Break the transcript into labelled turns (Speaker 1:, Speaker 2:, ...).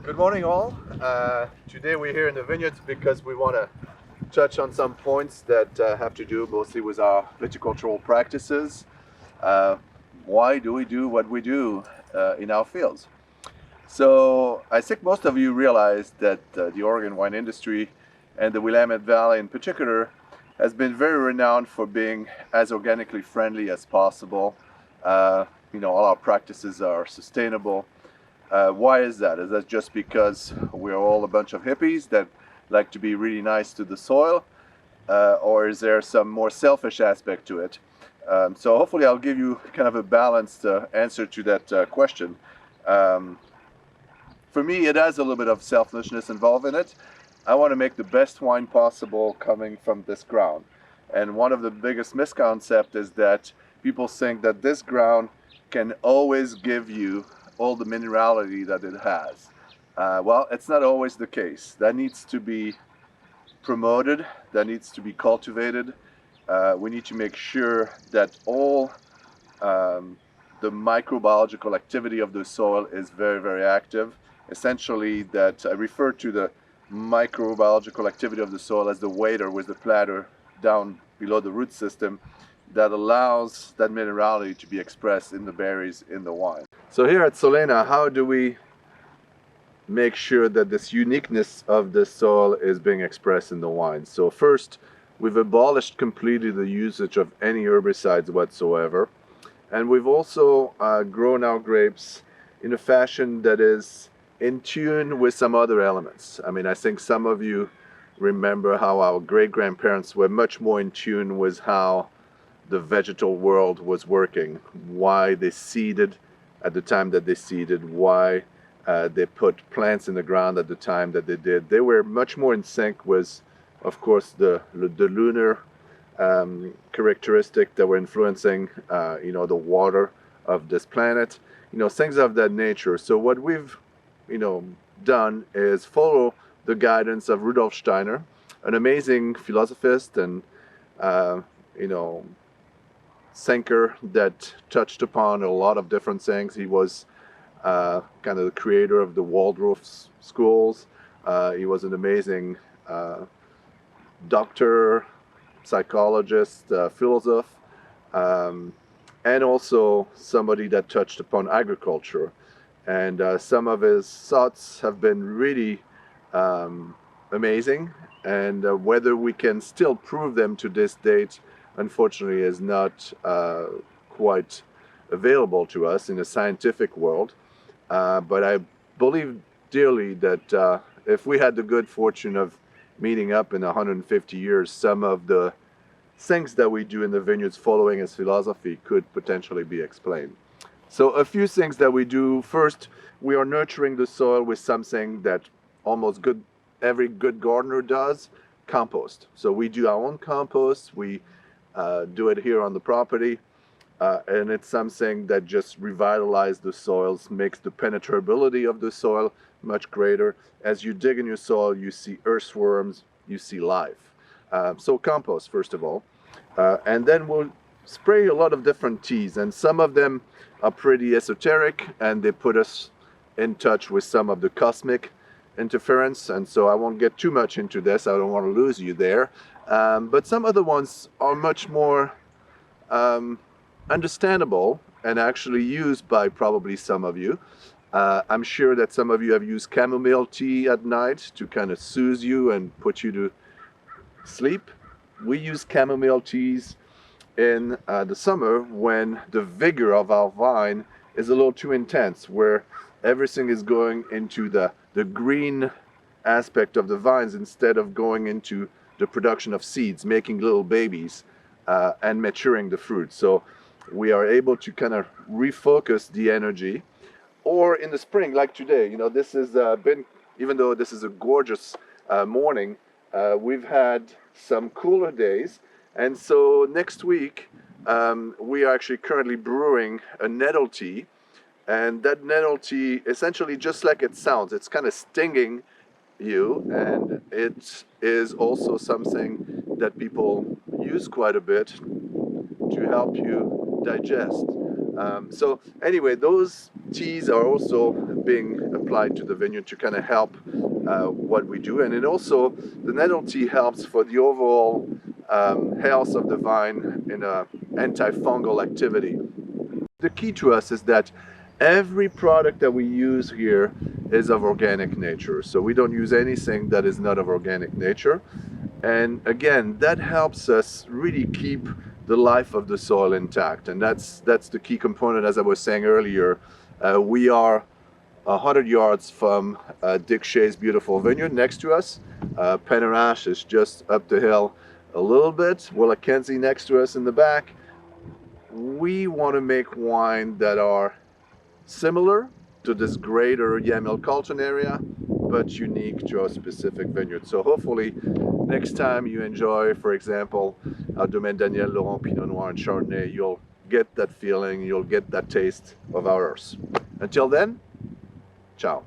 Speaker 1: Good morning all. Today we're here in the vineyards because we want to touch on some points that have to do mostly with our viticultural practices. Why do we do what we do in our fields? So I think most of you realize that the Oregon wine industry and the Willamette Valley in particular has been very renowned for being as organically friendly as possible. All our practices are sustainable. Why is that? Is that just because we're all a bunch of hippies that like to be really nice to the soil? Or is there some more selfish aspect to it? So hopefully I'll give you kind of a balanced answer to that question. For me, it has a little bit of selfishness involved in it. I want to make the best wine possible coming from this ground. And one of the biggest misconceptions is that people think that this ground can always give you all the minerality that it has. Well, it's not always the case. That needs to be promoted, that needs to be cultivated. We need to make sure that all the microbiological activity of the soil is very, very active. Essentially, that I refer to the microbiological activity of the soil as the waiter with the platter down below the root system that allows that minerality to be expressed in the berries in the wine. So here at Soléna, how do we make sure that this uniqueness of the soil is being expressed in the wine? So first, we've abolished completely the usage of any herbicides whatsoever. And we've also grown our grapes in a fashion that is in tune with some other elements. I mean, I think some of you remember how our great-grandparents were much more in tune with how the vegetal world was working, why they seeded at the time that they seeded, why they put plants in the ground at the time that they did. They were much more in sync with, of course, the lunar characteristic that were influencing, the water of this planet, things of that nature. So what we've, done is follow the guidance of Rudolf Steiner, an amazing philosophist and, thinker that touched upon a lot of different things. He was kind of the creator of the Waldorf schools. He was an amazing doctor, psychologist, philosopher, and also somebody that touched upon agriculture. And some of his thoughts have been really amazing. And whether we can still prove them to this date, unfortunately, is not quite available to us in the scientific world. But I believe dearly that if we had the good fortune of meeting up in 150 years, some of the things that we do in the vineyards following his philosophy could potentially be explained. So a few things that we do. First, we are nurturing the soil with something that almost every good gardener does: compost. So we do our own compost. We do it here on the property, and it's something that just revitalizes the soils, makes the penetrability of the soil much greater. As you dig in your soil, you see earthworms, you see life. So compost, first of all, and then we'll spray a lot of different teas, and some of them are pretty esoteric, and they put us in touch with some of the cosmic interference, and so I won't get too much into this. I don't want to lose you there. But some other ones are much more understandable and actually used by probably some of you. I'm sure that some of you have used chamomile tea at night to kind of soothe you and put you to sleep. We use chamomile teas in the summer when the vigor of our vine is a little too intense, where everything is going into the green aspect of the vines instead of going into the production of seeds, making little babies and maturing the fruit. So we are able to kind of refocus the energy. Or in the spring, like today, this has been, even though this is a gorgeous morning, we've had some cooler days. And so next week, we are actually currently brewing a nettle tea. And that nettle tea, essentially just like it sounds, it's kind of stinging you, and it is also something that people use quite a bit to help you digest. So anyway, those teas are also being applied to the vineyard to kind of help what we do. And it also, the nettle tea helps for the overall health of the vine in a antifungal activity. The key to us is that every product that we use here is of organic nature. So we don't use anything that is not of organic nature. And again, that helps us really keep the life of the soil intact. And that's the key component, as I was saying earlier. We are 100 yards from Dick Shea's beautiful vineyard next to us. Penarash is just up the hill a little bit. Willackenzie next to us in the back. We want to make wine that are similar to this greater Yamhill Carlton area, but unique to our specific vineyard. So hopefully next time you enjoy, for example, our Domaine Danielle Laurent Pinot Noir and Chardonnay, you'll get that feeling, you'll get that taste of ours. Until then, ciao.